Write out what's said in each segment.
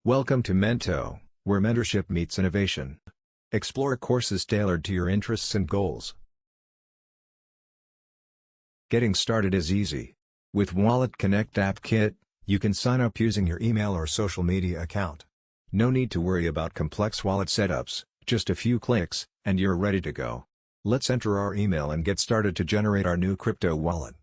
Welcome to Mento, where mentorship meets innovation. Explore courses tailored to your interests and goals. Getting started is easy. With Wallet Connect App Kit, you can sign up using your email or social media account. No need to worry about complex wallet setups, just a few clicks, and you're ready to go. Let's enter our email and get started to generate our new crypto wallet.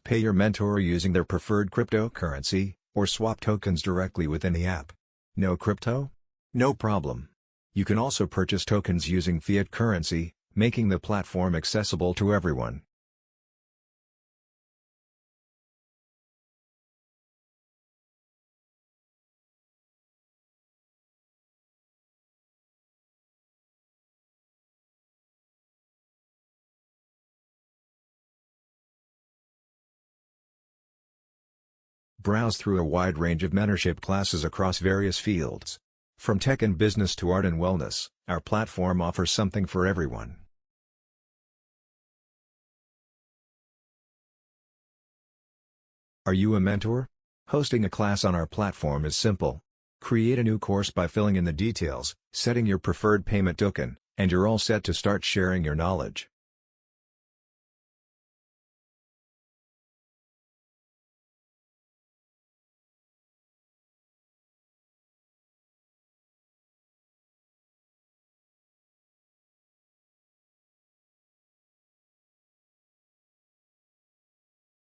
Pay your mentor using their preferred cryptocurrency, or swap tokens directly within the app. No crypto? No problem. You can also purchase tokens using fiat currency, making the platform accessible to everyone. Browse through a wide range of mentorship classes across various fields. From tech and business to art and wellness, our platform offers something for everyone. Are you a mentor? Hosting a class on our platform is simple. Create a new course by filling in the details, setting your preferred payment token, and you're all set to start sharing your knowledge.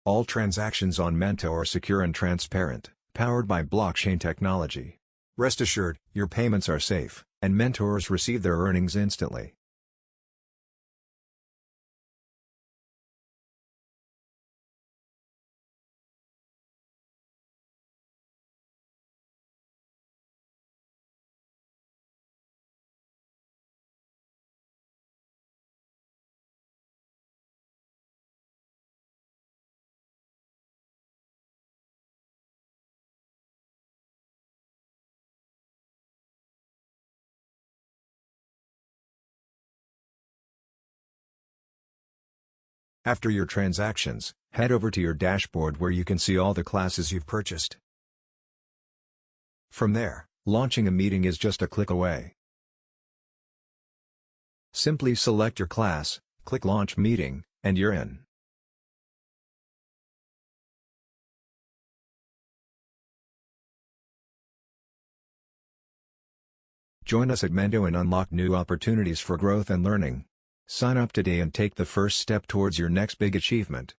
All transactions on Mento are secure and transparent, powered by blockchain technology. Rest assured, your payments are safe, and mentors receive their earnings instantly. After your transactions, head over to your dashboard where you can see all the classes you've purchased. From there, launching a meeting is just a click away. Simply select your class, click Launch Meeting, and you're in. Join us at Mento and unlock new opportunities for growth and learning. Sign up today and take the first step towards your next big achievement.